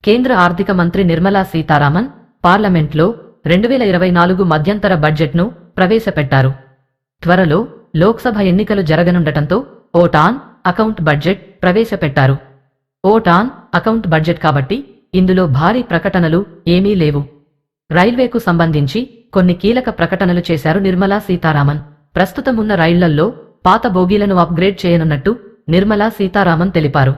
కేంద్ర ఆర్థిక మంత్రి నిర్మలా సీతారామన్ పార్లమెంట్లో 2024 మధ్యంతర బడ్జెట్ను ప్రవేశపెట్టారు. త్వరలో లోక్సభ ఎన్నికలు జరగనుండటంతో ఓట్ ఆన్ అకౌంట్ బడ్జెట్ ప్రవేశపెట్టారు. ఓట్ ఆన్ అకౌంట్ బడ్జెట్ కాబట్టి ఇందులో భారీ ప్రకటనలు ఏమీ లేవు. రైల్వేకు సంబంధించి కొన్ని కీలక ప్రకటనలు చేశారు నిర్మలా సీతారామన్. ప్రస్తుతమున్న రైళ్లల్లో పాత బోగీలను అప్గ్రేడ్ చేయనున్నట్టు నిర్మలా సీతారామన్ తెలిపారు.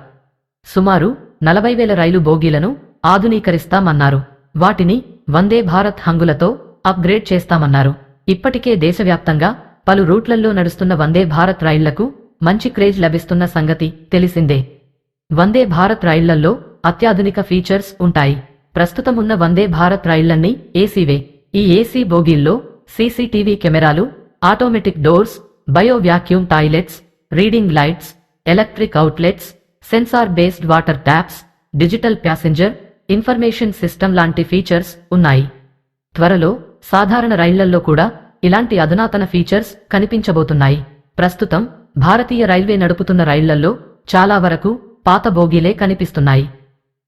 సుమారు 40,000 రైలు బోగీలను ఆధునీకరిస్తామన్నారు. వాటిని వందే భారత్ హంగులతో అప్గ్రేడ్ చేస్తామన్నారు. ఇప్పటికే దేశవ్యాప్తంగా పలు రూట్లల్లో నడుస్తున్న వందే భారత్ రైళ్లకు మంచి క్రేజ్ లభిస్తున్న సంగతి తెలిసిందే. వందే భారత్ రైళ్లల్లో అత్యాధునిక ఫీచర్స్ ఉంటాయి. ప్రస్తుతమున్న వందే భారత్ రైళ్లన్నీ ఏసీవే. ఈ ఏసీ బోగీల్లో సీసీటీవీ కెమెరాలు, automatic doors, bio vacuum toilets, reading lights, electric outlets, sensor based water taps, digital passenger information system లాంటి ఫీచర్స్ ఉన్నాయి. త్వరలో సాధారణ రైళ్లల్లో కూడా ఇలాంటి అధునాతన ఫీచర్స్ కనిపించబోతున్నాయి. ప్రస్తుతం భారతీయ రైల్వే నడుపుతున్న రైళ్లల్లో చాలా వరకు పాత బోగీలే కనిపిస్తున్నాయి.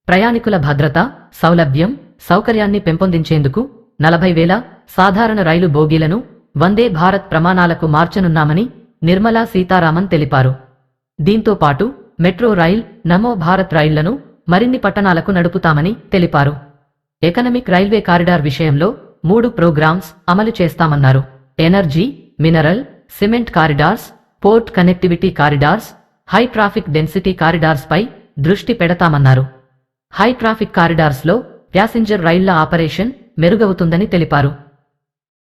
ప్రయాణికుల భద్రత, సౌలభ్యం, సౌకర్యాన్ని పెంపొందించేందుకు 40,000 సాధారణ రైలు బోగీలను వందే భారత్ ప్రమాణాలకు మార్చనున్నామని నిర్మలా సీతారామన్ తెలిపారు. దీంతో పాటు మెట్రో రైల్, నమో భారత్ రైళ్లను మరిన్ని పట్టణాలకు నడుపుతామని తెలిపారు. ఎకనమిక్ రైల్వే కారిడార్ విషయంలో 3 ప్రోగ్రామ్స్ అమలు చేస్తామన్నారు. Energy, mineral, cement corridors, port connectivity corridors, high traffic density corridors పై దృష్టి పెడతామన్నారు. హై ట్రాఫిక్ కారిడార్స్లో ప్యాసింజర్ రైళ్ల ఆపరేషన్ మెరుగవుతుందని తెలిపారు.